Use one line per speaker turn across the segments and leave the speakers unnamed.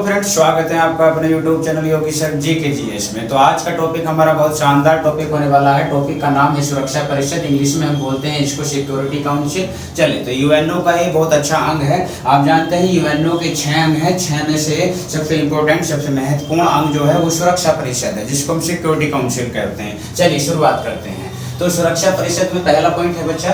Friends, स्वागत है आपका अपने YouTube चैनल योगी सर जी के जीएस में। तो आज का टॉपिक हमारा बहुत शानदार टॉपिक होने वाला है। टॉपिक का नाम है सुरक्षा परिषद, इंग्लिश में हम बोलते हैं इसको सिक्योरिटी काउंसिल। चलिए, तो यूएनओ का ये बहुत अच्छा अंग है। आप जानते हैं यूएनओ के 6 अंग हैं। 6 में से सबसे इंपॉर्टेंट, सबसे महत्वपूर्ण अंग जो है वो सुरक्षा परिषद है, जिसको हम सिक्योरिटी काउंसिल कहते हैं। चलिए शुरुआत करते हैं। तो सुरक्षा परिषद में पहला पॉइंट है बच्चा,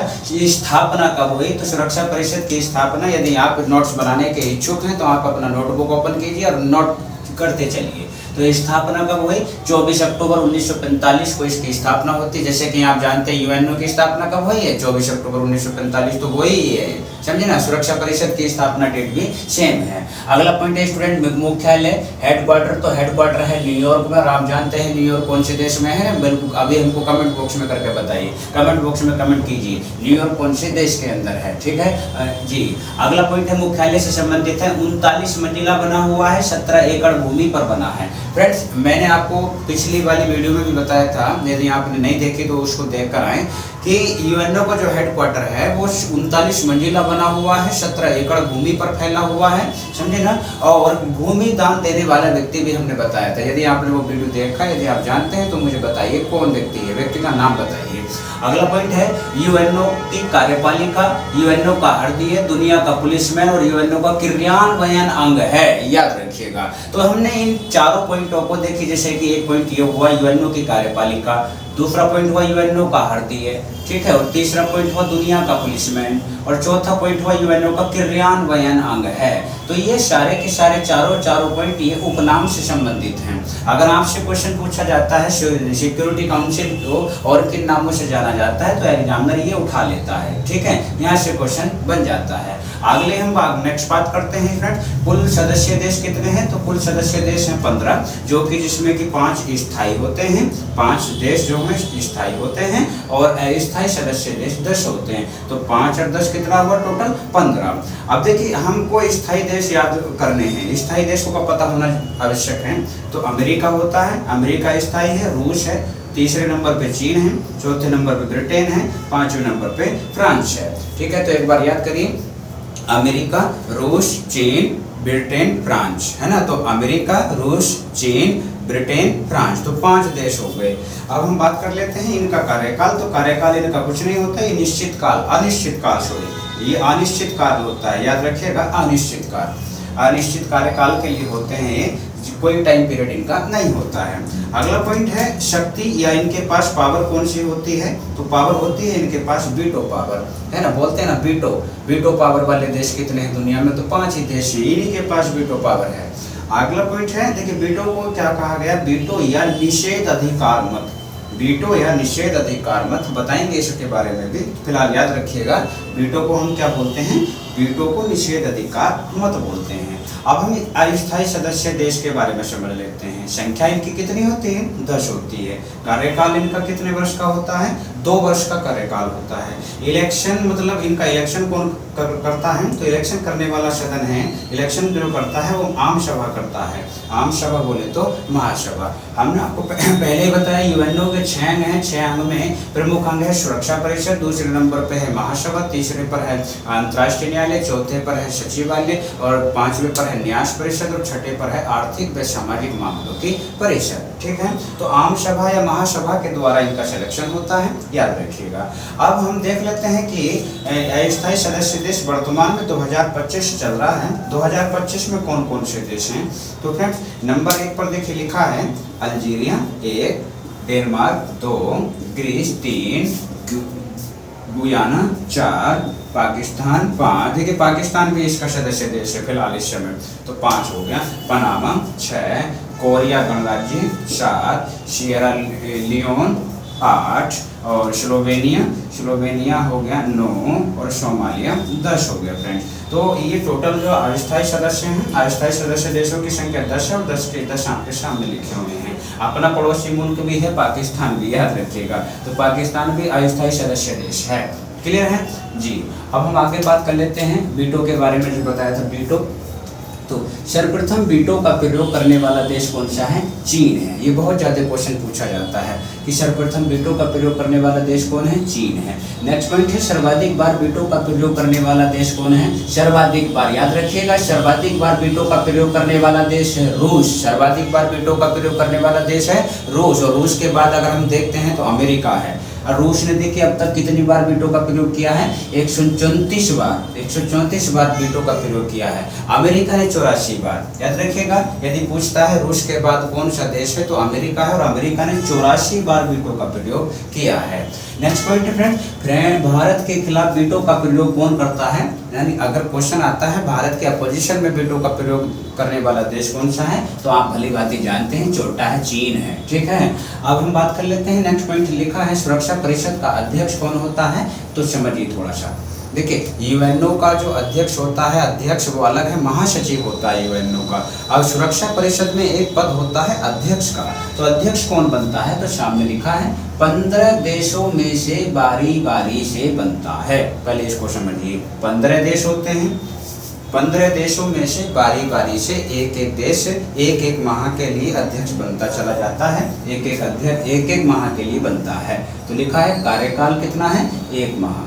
स्थापना कब हुई। तो सुरक्षा परिषद की स्थापना, यदि आप नोट्स बनाने के इच्छुक हैं तो आप अपना नोटबुक ओपन कीजिए और नोट करते चलिए। तो स्थापना कब हुई? 24 अक्टूबर 1945 को इसकी स्थापना होती है। जैसे कि आप जानते हैं यूएनओ की स्थापना कब हुई है? 24 अक्टूबर 1945, तो वही है, समझे ना। सुरक्षा परिषद की स्थापना डेट भी सेम है। अगला पॉइंट है स्टूडेंट, मुख्यालय, हेडक्वार्टर। तो हेडक्वार्टर है न्यूयॉर्क में। और आप जानते हैं न्यूयॉर्क कौन से देश में है? बिल्कुल अभी हमको कमेंट बॉक्स में करके बताइए, कमेंट बॉक्स में कमेंट कीजिए न्यूयॉर्क कौन से देश के अंदर है, ठीक है जी। अगला पॉइंट है मुख्यालय से संबंधित है। 39 मंजिला बना हुआ है, 17 एकड़ भूमि पर बना है। फ्रेंड्स, मैंने आपको पिछली वाली वीडियो में भी बताया था, यदि आपने नहीं देखी तो उसको देख कर आए, कि यूएनओ का जो हेडक्वार्टर है वो 39 मंजिला बना हुआ है, 17 एकड़ भूमि पर फैला हुआ है, समझे ना। और भूमि दान देने वाला व्यक्ति भी हमने बताया था। यदि आपने वो वीडियो देखा, यदि आप जानते हैं तो मुझे बताइए कौन व्यक्ति है, व्यक्ति का नाम बताइए। अगला पॉइंट है यूएनओ की कार्यपालिका। यूएनओ का हृदय, दुनिया का पुलिसमैन और यूएनओ का क्रियान्वयन अंग है, याद रखिएगा। तो हमने इन चारों पॉइंटों को देखी। जैसे कि एक पॉइंट ये हुआ यूएनओ की कार्यपालिका, दूसरा पॉइंट हुआ यूएनओ का हृदय, ठीक है, और तीसरा पॉइंट हुआ दुनिया का पुलिसमैन, और चौथा पॉइंट हुआ यूएनओ का क्रियान्वयन अंग है। तो ये सारे के सारे चारों पॉइंट ये उपनाम से संबंधित हैं। अगर आपसे क्वेश्चन पूछा जाता है सिक्योरिटी काउंसिल को और किन नामों से जाना जाता है, तो एग्जामिनर ये उठा लेता है, ठीक है, यहाँ से क्वेश्चन बन जाता है। अगले हम नेक्स्ट बात करते हैं फ्रेंड, कुल सदस्य देश कितने हैं? तो कुल सदस्य देश हैं 15, जो कि जिसमें कि 5 स्थायी होते हैं, 5 देश जो हैं स्थायी होते हैं, और अस्थायी सदस्य देश 10 होते हैं। तो 5 और 10 कितना हुआ? टोटल 15। अब देखिए, हमको स्थायी देश याद करने हैं, स्थायी देशों का पता होना आवश्यक है। तो अमेरिका होता है, अमेरिका स्थायी है, रूस है, तीसरे नंबर पे चीन है, चौथे नंबर पे ब्रिटेन है, 5वें नंबर पे फ्रांस है, ठीक है। तो एक बार याद करिए, अमेरिका, रूस, चीन, ब्रिटेन, फ्रांस, है ना। तो अमेरिका, रूस, चीन, ब्रिटेन, फ्रांस, तो 5 देश हो गए। अब हम बात कर लेते हैं इनका कार्यकाल। तो कार्यकाल इनका कुछ नहीं होता, ये निश्चित काल, अनिश्चित काल, सॉरी, ये अनिश्चित काल होता है, याद रखिएगा, अनिश्चित काल। अनिश्चित कार्यकाल के लिए होते हैं, कोई टाइम पीरियड इनका नहीं होता है। अगला पॉइंट है शक्ति, या इनके पास पावर कौन सी होती है? तो पावर होती है इनके पास वीटो पावर, है ना, बोलते हैं ना वीटो पावर वाले देश कितने हैं दुनिया में? तो 5 ही देश हैं, इन्हीं के पास वीटो पावर है। अगला पॉइंट है, देखिए वीटो को क्या कहा गया? वीटो या निषेध अधिकार मत, वीटो या निषेध अधिकार मत, बताएंगे इसके बारे में भी। फिलहाल याद रखिएगा, वीटो को हम क्या बोलते हैं? वीटो को निषेध अधिकार मत बोलते हैं। अब हम अस्थायी सदस्य देश के बारे में समझ लेते हैं। संख्या इनकी कितनी होती है? 10 होती है। कार्यकाल इनका कितने वर्ष का होता है? 2 वर्ष का कार्यकाल होता है। इलेक्शन, मतलब इनका इलेक्शन कौन करता है? तो इलेक्शन करने वाला सदन है, इलेक्शन जो करता है वो आम सभा करता है। आम सभा बोले तो महासभा। हमने आपको पहले ही बताया यूएनओ के 6 अंग हैं। 6 अंग में प्रमुख अंग है सुरक्षा परिषद, दूसरे नंबर पे है महासभा, तीसरे पर है अंतर्राष्ट्रीय न्यायालय, चौथे पर है सचिवालय, और 5वें पर है न्यास परिषद, और 6ठे पर है आर्थिक व सामाजिक मामलों की परिषद, ठीक है। तो आम सभा या महासभा के द्वारा इनका सिलेक्शन होता है, याद रखिएगा। अब हम देख लेते हैं कि अस्थायी सदस्य देश वर्तमान में 2025 चल रहा है। 2025 में कौन कौन से देश हैं? तो फ्रेंड्स, नंबर 1 पर देखिए लिखा है Algeria 1, Denmark 2, Greece 3, Guyana 4, Pakistan 5, देखिए पाकिस्तान भी इसका सदस्य देश है फिलहाल इस समय, तो 5 हो गया। पनामा 6, कोरिया गणराज्य 7, सियरा लियोन 8, और स्लोवेनिया हो गया 9, और सोमालिया 10 हो गया फ्रेंड्स। तो ये टोटल जो अस्थायी सदस्य हैं, अस्थायी सदस्य देशों की संख्या 10 है, और 10 के 10 आपके सामने लिखे हुए हैं। अपना पड़ोसी मुल्क भी है पाकिस्तान भी, याद रखिएगा। तो पाकिस्तान भी अस्थायी सदस्य देश है, क्लियर है जी। अब हम आगे बात कर लेते हैं वीटो के बारे में, जो बताया था वीटो। तो सर्वप्रथम वीटो का प्रयोग करने वाला देश कौन सा है? चीन है। ये बहुत ज़्यादा क्वेश्चन पूछा जाता है कि सर्वप्रथम वीटो का प्रयोग करने वाला देश कौन है? चीन है। नेक्स्ट पॉइंट है सर्वाधिक बार वीटो का प्रयोग करने वाला देश कौन है? सर्वाधिक बार, याद रखिएगा, सर्वाधिक बार वीटो का प्रयोग करने वाला देश है रूस। सर्वाधिक बार वीटो का प्रयोग करने वाला देश है रूस। और रूस के बाद अगर हम देखते हैं तो अमेरिका है। और रूस ने देखिए अब तक कितनी बार वीटो का प्रयोग किया है? 134 बार। 134 बार वीटो का प्रयोग किया है। अमेरिका ने 84 बार। याद रखिएगा, यदि पूछता है रूस के बाद कौन सा देश है तो अमेरिका है, और अमेरिका ने 84 बार वीटो का प्रयोग किया है। नेक्स्ट पॉइंट है फ्रेंड, भारत के खिलाफ वीटो का प्रयोग कौन करता है? यानी अगर क्वेश्चन आता है भारत के अपोजिशन में वीटो का प्रयोग करने वाला देश कौन सा है, तो आप भली भांति जानते हैं छोटा है चीन है। ठीक है, अब हम बात कर लेते हैं। नेक्स्ट पॉइंट लिखा है सुरक्षा परिषद का अध्यक्ष कौन होता है? तो समझिए थोड़ा सा, देखिए यूएनओ का जो अध्यक्ष होता है, अध्यक्ष वो अलग है, महासचिव होता है यूएनओ का। अब सुरक्षा परिषद में एक पद होता है अध्यक्ष का, तो अध्यक्ष कौन बनता है? तो सामने लिखा है 15 देशों में से बारी बारी से बनता है। पहले इसको समझिए, 15 देश होते हैं, 15 देशों में से बारी बारी से एक एक देश एक एक माह के लिए अध्यक्ष बनता चला जाता है। एक एक अध्यक्ष एक एक माह के लिए बनता है। तो लिखा है कार्यकाल कितना है? 1 माह।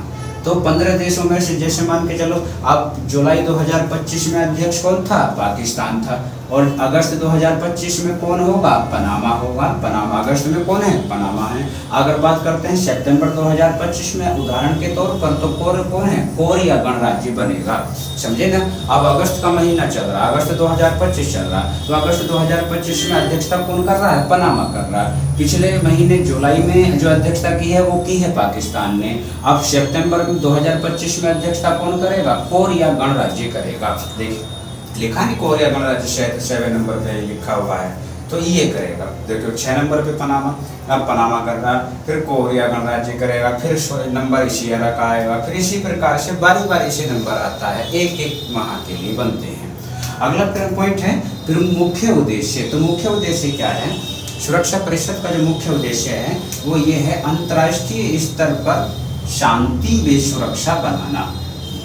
तो 15 देशों में से जैसे मान के चलो, अब जुलाई 2025 में अध्यक्ष कौन था? पाकिस्तान था। और अगस्त 2025 में कौन होगा? पनामा होगा। पनामा अगस्त में कौन है? पनामा है। अगर बात करते हैं सितंबर 2025 में, उदाहरण के तौर पर, तो कौन है? कोरिया गणराज्य बनेगा। समझे ना? अब अगस्त का महीना चल रहा, अगस्त 2025 चल रहा, तो अगस्त 2025 में अध्यक्षता कौन कर रहा है? पनामा कर रहा है। पिछले महीने जुलाई में जो अध्यक्षता की है वो की है पाकिस्तान ने। अब सितंबर 2025 में अध्यक्षता कौन करेगा? कोरिया गणराज्य करेगा। देखिए लिखा है कोरिया गणराज्य 7 नंबर पे लिखा हुआ है, तो ये करेगा। देखो 6 नंबर पे पनामा, अब पनामा कर रहा, फिर कोरिया गणराज्य करेगा, फिर नंबर सियरा का आएगा, फिर इसी प्रकार से बारी बारी से नंबर आता है, एक एक माह के लिए बनते हैं। अगला पॉइंट है फिर मुख्य उद्देश्य। तो मुख्य उद्देश्य क्या है? सुरक्षा परिषद का जो मुख्य उद्देश्य है वो ये है अंतर्राष्ट्रीय स्तर पर शांति व सुरक्षा बनाना।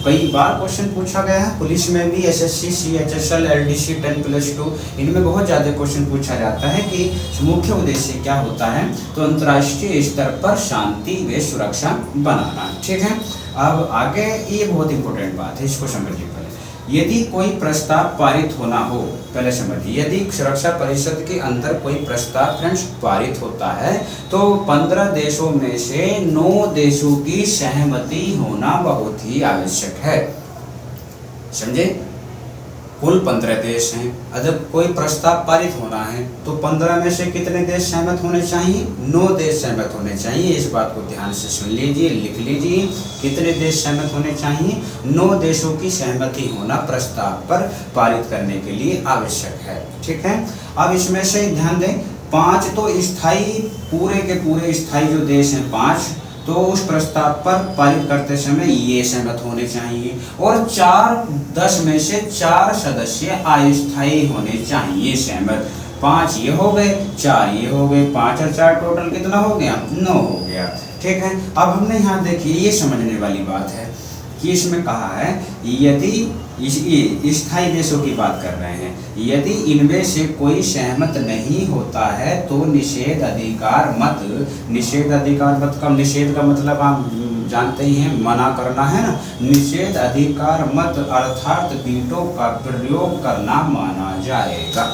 कई बार क्वेश्चन पूछा गया है, पुलिस में भी, एसएससी, सीएचएसएल, एलडीसी 10+2, इनमें बहुत ज़्यादा क्वेश्चन पूछा जाता है कि मुख्य उद्देश्य क्या होता है? तो अंतर्राष्ट्रीय स्तर पर शांति व सुरक्षा बनाना। ठीक है, अब आगे ये बहुत इंपॉर्टेंट बात है, इसको समझिए पहले। यदि कोई प्रस्ताव पारित होना हो, पहले समझिए, यदि सुरक्षा परिषद के अंदर कोई प्रस्ताव फ्रेंड्स पारित होता है तो 15 देशों में से 9 देशों की सहमति होना बहुत ही आवश्यक है। समझे? कुल 15 देश हैं, अगर कोई प्रस्ताव पारित होना है तो 15 में से कितने देश सहमत होने चाहिए? 9 देश सहमत होने चाहिए। इस बात को ध्यान से सुन लीजिए, लिख लीजिए, कितने देश सहमत होने चाहिए? 9 देशों की सहमति होना प्रस्ताव पर पारित करने के लिए आवश्यक है। ठीक है, अब इसमें से ध्यान दें, 5 तो स्थायी, पूरे के पूरे स्थायी जो देश हैं 5, तो उस प्रस्ताव पर पारित करते समय ये सहमत होने चाहिए, और 10 में से 4 सदस्य अस्थायी होने चाहिए सहमत। 5 ये हो गए, 4 ये हो गए, 5 और 4 टोटल कितना हो गया? 9 हो गया। ठीक है, अब हमने यहाँ देखिए ये समझने वाली बात है कि इसमें कहा है यदि स्थायी देशों की बात कर रहे हैं, यदि इनमें से कोई सहमत नहीं होता है तो निषेध अधिकार मत। निषेध अधिकार मत का निषेध का मतलब आप जानते ही हैं, मना करना है ना। निषेध अधिकार मत अर्थात वीटो का प्रयोग करना माना जाएगा।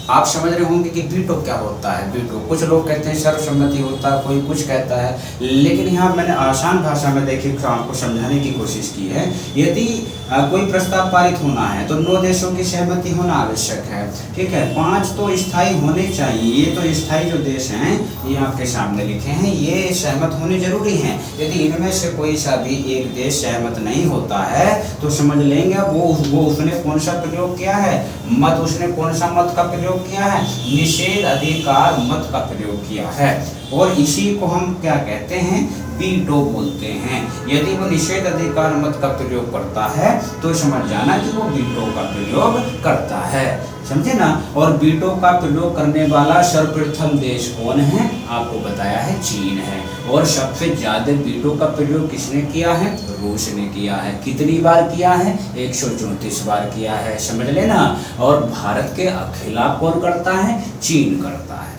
आप समझ रहे होंगे कि वीटो क्या होता है। वीटो, कुछ लोग कहते हैं सर्वसम्मति होता है, कोई कुछ कहता है, लेकिन यहाँ मैंने आसान भाषा में देखिए आपको समझाने की कोशिश की है। यदि कोई प्रस्ताव पारित होना है तो 9 देशों की सहमति होना आवश्यक है। ठीक है, 5 तो स्थायी होने चाहिए। ये तो स्थायी जो देश हैं ये आपके सामने लिखे हैं, ये सहमत होने जरूरी हैं। यदि इनमें से कोई सा भी एक देश सहमत नहीं होता है तो समझ लेंगे वो उसने कौन सा प्रयोग किया है? मत। उसने कौन सा मत का प्रयोग किया है? निषेध अधिकार मत का प्रयोग किया है। और इसी को हम क्या कहते हैं? वीटो बोलते हैं। यदि वो निषेध अधिकार मत का प्रयोग करता है तो समझ जाना कि वो वीटो का प्रयोग करता है, समझे ना। और वीटो का प्रयोग करने वाला सर्वप्रथम देश कौन है, आपको बताया है चीन है। और सबसे ज्यादा वीटो का प्रयोग किसने किया है, रूस ने किया है। कितनी बार किया है, 134 बार किया है, समझ लेना। और भारत के खिलाफ कौन करता है, चीन करता है।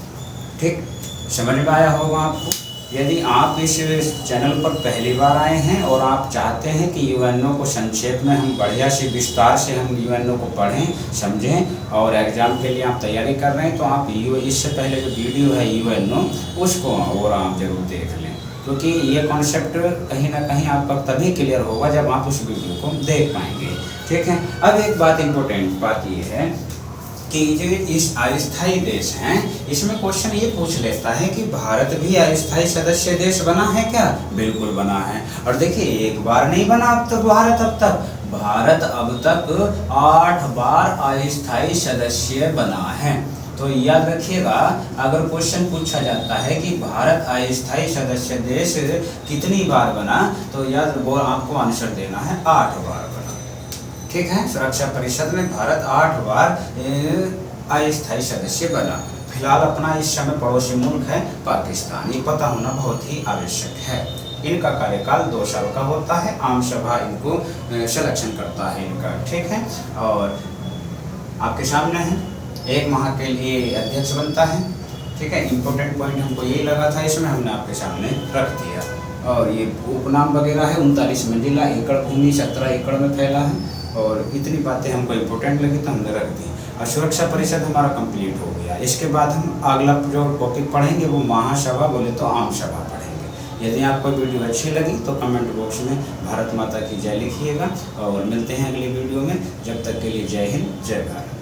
ठीक, समझ में आया होगा आपको। यदि आप इस चैनल पर पहली बार आए हैं और आप चाहते हैं कि यूएनओ को संक्षेप में हम बढ़िया से विस्तार से हम यूएनओ को पढ़ें समझें और एग्ज़ाम के लिए आप तैयारी कर रहे हैं, तो आप इससे पहले जो वीडियो है यूएनओ उसको और आप जरूर देख लें, क्योंकि ये कॉन्सेप्ट कहीं ना कहीं आपका तभी क्लियर होगा जब आप उस वीडियो को देख पाएंगे। ठीक है। अब एक बात इम्पोर्टेंट बात ये है कि जो इस अस्थायी देश हैं इसमें क्वेश्चन ये पूछ लेता है कि भारत भी अस्थायी सदस्य देश बना है क्या, बिल्कुल बना है। और देखिए एक बार नहीं बना अब तक भारत अब तक 8 बार अस्थायी सदस्य बना है। तो याद रखिएगा, अगर क्वेश्चन पूछा जाता है कि भारत अस्थायी सदस्य देश कितनी बार बना, तो याद वो आपको आंसर देना है 8 बार बना। ठीक है, सुरक्षा परिषद में भारत 8 बार अस्थायी सदस्य बना। फिलहाल अपना इस समय पड़ोसी मुल्क है पाकिस्तान, ये पता होना बहुत ही आवश्यक है। इनका कार्यकाल 2 साल का होता है, आम सभा इनको सिलेक्शन करता है इनका। ठीक है, और आपके सामने है 1 माह के लिए अध्यक्ष बनता है। ठीक है, इम्पोर्टेंट पॉइंट हमको यही लगा था, इसमें हमने आपके सामने रख दिया। और ये उपनाम वगैरह है, 39 मंजिला, एकड़ भूमि 17 एकड़ में फैला है। और इतनी बातें हमको इम्पोर्टेंट लगी तो हमने रख दी। और सुरक्षा परिषद हमारा कंप्लीट हो गया। इसके बाद हम अगला जो टॉपिक पढ़ेंगे वो महासभा बोले तो आम सभा पढ़ेंगे। यदि आपको वीडियो अच्छी लगी तो कमेंट बॉक्स में भारत माता की जय लिखिएगा और मिलते हैं अगली वीडियो में। जब तक के लिए जय हिंद, जय भारत।